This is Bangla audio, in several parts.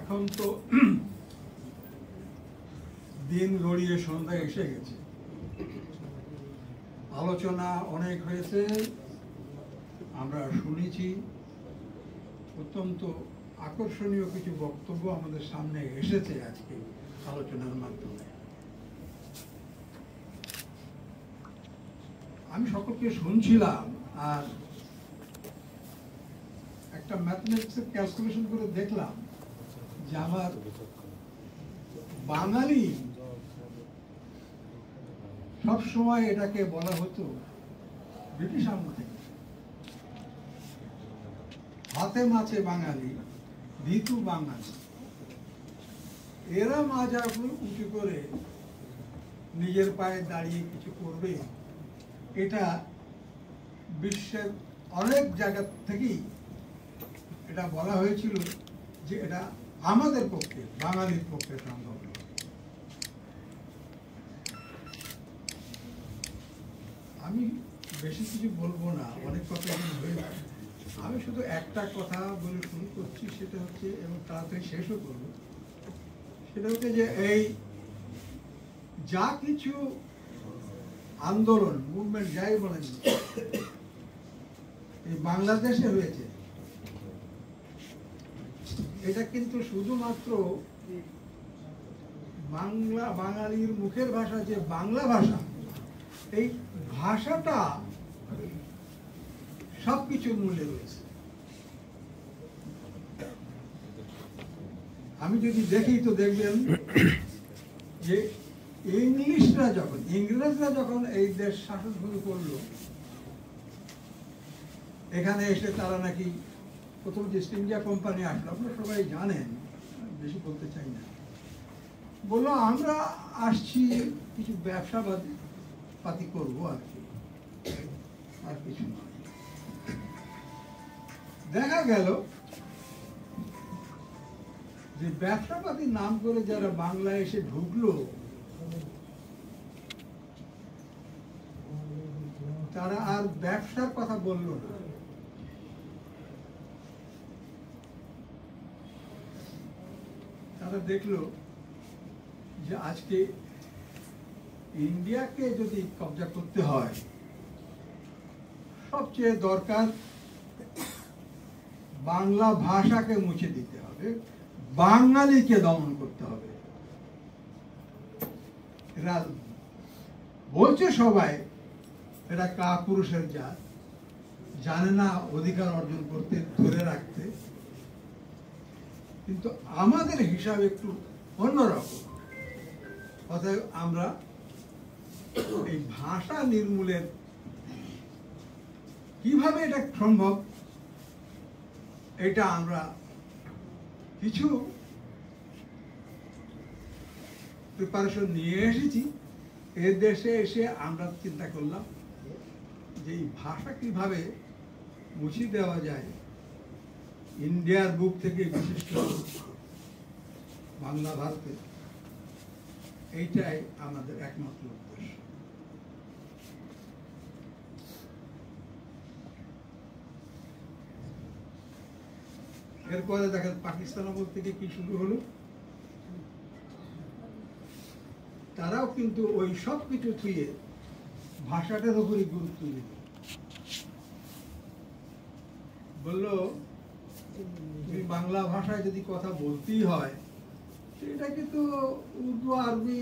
এখন তো দিন গড়িয়ে সন্ধ্যা এসে গেছে, আলোচনা অনেক হয়েছে, আমরা শুনেছি, অত্যন্ত আকর্ষণীয় কিছু বক্তব্য আমাদের সামনে এসেছে আজকে আলোচনার মাধ্যমে। আমি সকলকে শুনছিলাম আর একটা ম্যাথমেটিক্সের ক্যালকুলেশন করে দেখলাম যে আমার বাঙালি সবসময় এটাকে বলা হতো ব্রিটিশ আমল থেকে হাতে মাছে বাঙালি, ভিতু বাঙালি। এরা মাজা উঁচু করে নিজের পায়ে দাঁড়িয়ে কিছু করবে, এটা বিশ্বের অনেক জায়গা থেকেই এটা বলা হয়েছিল যে এটা আমাদের পক্ষে, বাঙালির পক্ষে সম্ভব নয়। আমি বেশি কিছু বলবো না, অনেক কথা হয়ে যায়। আমি শুধু একটা কথা বলে শুরু করছি, সেটা হচ্ছে, এবং তাড়াতাড়ি শেষও করবো, সেটা হচ্ছে যে এই যা কিছু আন্দোলন, মুভমেন্ট যাই বলেন, এই বাংলাদেশে হয়েছে, এটা কিন্তু শুধুমাত্র বাঙালির মুখের ভাষা যে বাংলা ভাষা, এই ভাষাটা সবকিছুর মূল্যে রয়েছে। আমি যদি দেখি তো দেখবেন যে ইংরেজরা যখন এই দেশ শাসন শুরু করলো, এখানে এসে তারা নাকি প্রথম যে ইস্ট ইন্ডিয়া কোম্পানি আসলো, আপনারা সবাই জানেন, বেশি বলতে চাই না, বললো আমরা আসছি কিছু ব্যবসা পাতি করবো আর কি, আর কিছু নয়। দেখা গেল যে ব্যবসাপাতির নাম করে যারা বাংলায় এসে ঢুকলো, তারা আর ব্যবসার কথা বলল না, তারা দেখলো যে আজকে ইন্ডিয়াকে যদি কবজা করতে হয়, সবচেয়ে দরকার বাংলা ভাষাকে মুছে দিতে হবে, বাঙালিকে দমন করতে হবে। এরা বলছে সবাই এটা কাপুরুষের জাত, জানে না অধিকার অর্জন করতে, ধরে রাখতে, কিন্তু আমাদের হিসাব একটু অন্যরকম। অতএব আমরা এই ভাষা নির্মূলের কিভাবে এটা সম্ভব, এটা আমরা কিছু প্রিপারেশন নিয়ে এসেছি। এর দেশে এসে আমরা চিন্তা করলাম যে এই ভাষা কিভাবে মুছে দেওয়া যায় ইন্ডিয়ার বুক থেকে, বিশেষ করে বাংলা ভারতে। এইটাই আমাদের একমাত্র উদ্দেশ্য। এরপরে দেখেন পাকিস্তান আমল থেকে কি শুরু হলো, তারাও কিন্তু ওই সব কিছু থুয়ে ভাষাটার উপরই গুরুত্ব দিল। বলল তুমি বাংলা ভাষায় যদি কথা বলতেই হয়, এটা কিন্তু উর্দু, আরবি,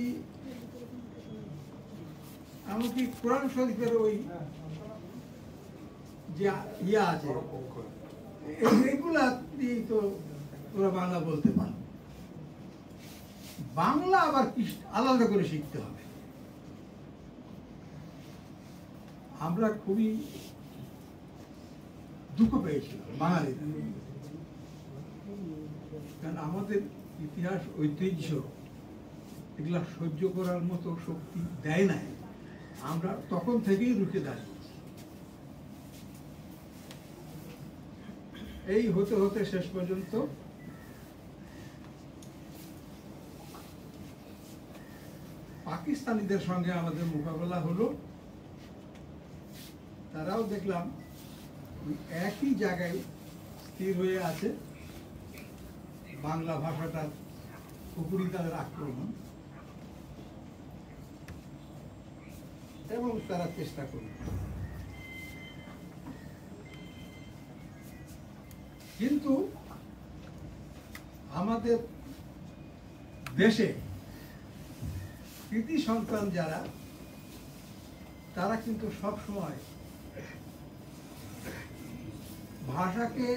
এমনকি কোরআন শরীফের ওই যে ইয়া আছে, এইগুলা দিয়েই তো তোরা বাংলা বলতে পারো। বাংলা আবার কি আলাদা করে শিখতে হবে। আমরা খুবই দুঃখ পেয়েছিলাম বাঙালি, কারণ আমাদের ইতিহাস, ঐতিহ্য এগুলা সহ্য করার মতো শক্তি দেয় নাই। আমরা তখন থেকেই রুখে দাঁড়িয়েছি। এই হতে হতে শেষ পর্যন্ত পাকিস্তানিদের সঙ্গে আমাদের মোকাবেলা হলো। তারাও দেখলাম একই জায়গায় স্থির হয়ে আছে, বাংলা ভাষাটার উপরই তাদের আক্রমণ, এবং তারা চেষ্টা করবে। কিন্তু আমাদের দেশে কৃতি সন্তান যারা, তারা কিন্তু সব সময় ভাষাকে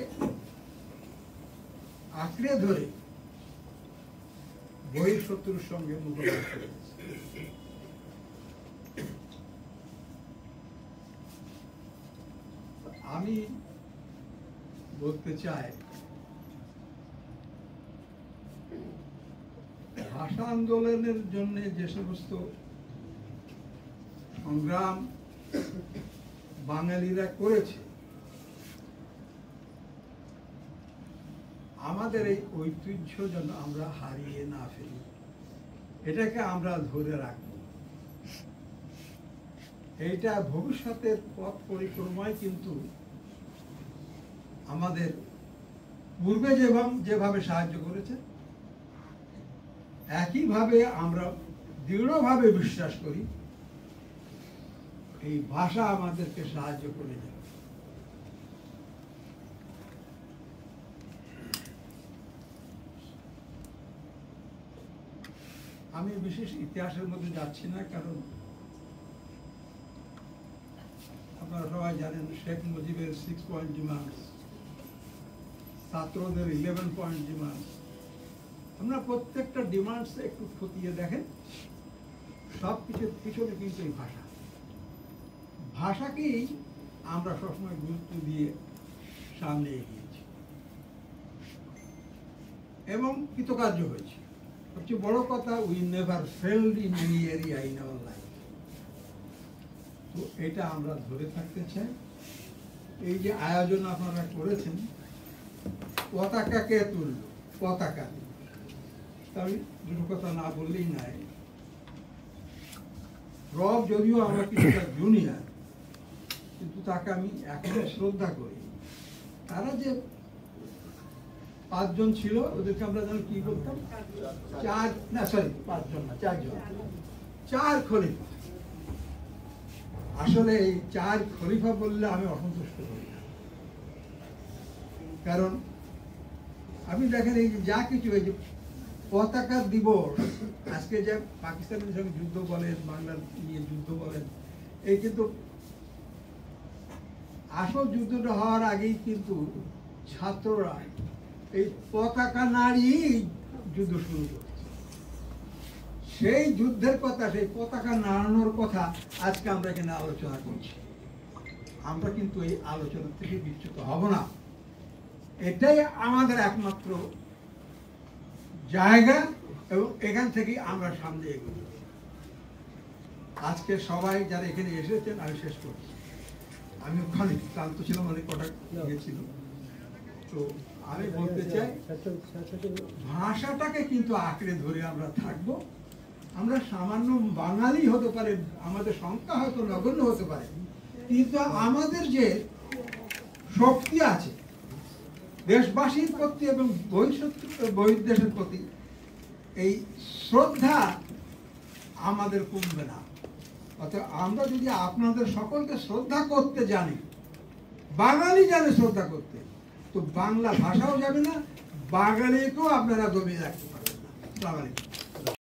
আঁকড়ে ধরে বহির শত্রুর সঙ্গে মোকাবিলা করেছে। আমি বলতে চাই, ভাষা আন্দোলনের জন্য যে সমস্ত সংগ্রাম বাঙালিরা করেছে, আমাদের এই ঐতিহ্য যেন আমরা হারিয়ে না ফেলি, এটাকে আমরা ধরে রাখব। এইটা ভবিষ্যতের পথ পরিক্রমায় কিন্তু আমাদের পূর্বে যেভাবে সাহায্য করেছে, একইভাবে আমরা দৃঢ়ভাবে বিশ্বাস করি এই ভাষা আমাদেরকে সাহায্য করে যাবে। আমি বিশেষ ইতিহাসের মধ্যে যাচ্ছি না, কারণ আপনারা সবাই জানেন শেখ মুজিবের 6 পয়েন্ট ডিমান্ডস, ছাত্রদের 11 পয়েন্ট ডিমান্ডস। আমরা প্রত্যেকটা ডিমান্ডস একটু খতিয়ে দেখেন, সব কিছুর পিছনে কিন্তু এই ভাষাকেই আমরা সবসময় গুরুত্ব দিয়ে সামনে এগিয়েছি এবং কৃতকার্য হয়েছে। সবচেয়ে বড় কথা, we never failed in any area in our life. তো এটা আমরা ধরে থাকতে চাই। এই যে আয়োজন আপনারা করেছেন, পতাকাকে তুলল, পতাকা, আমি দুটো কথা না বললেই নাই। রব যদিও আমার কিছুটা জুনিয়র, কিন্তু তাকে আমি এখনো শ্রদ্ধা করি। তারা যে 5 জন ছিল, ওদেরকে আমরা যেন কি বলতাম, 4 খলিফা। আসলে এই 4 খলিফা বললে আমি অসন্তুষ্ট করি না, কারণ আপনি দেখেন এই যা কিছু, এই যে পতাকা দিবস, আজকে যে পাকিস্তানের সঙ্গে যুদ্ধ বলেন, বাংলার নিয়ে যুদ্ধ বলেন, এই কিন্তু আসল যুদ্ধটা হওয়ার আগেই কিন্তু ছাত্ররা এই পতাকা নাড়িয়ে যুদ্ধ শুরু করেছে। সেই যুদ্ধের কথা, সেই পতাকা নাড়ানোর কথা আজকে আমরা এখানে আলোচনা করছি। আমরা কিন্তু এই আলোচনা থেকে বিচ্যুত হব না, এটাই আমাদের একমাত্র জায়গা, এবং এখান থেকেই আমরা সামনে এগোব। আজকে সবাই যারা এখানে এসেছেন, আমি শেষ করছি। আমি ওখানে ক্লান্ত ছিলাম, অনেক কটা গিয়েছিল। তো আমি বলতে চাই, ভাষাটাকে কিন্তু আঁকড়ে ধরে আমরা থাকব। আমরা সামান্য বাঙালি হতে পারে, আমাদের সংখ্যা হয়তো নগণ্য হতে পারে, কিন্তু আমাদের যে শক্তি আছে দেশবাসীর প্রতি এবং বহির্দেশের প্রতি, এই শ্রদ্ধা আমাদের কমবে না। অর্থাৎ আমরা যদি আপনাদের সকলকে শ্রদ্ধা করতে জানি, বাঙালি জানে শ্রদ্ধা করতে, তো বাংলা ভাষাও যাবে না, বাঙালিকেও আপনারা দমিয়ে রাখতে পারবেন না।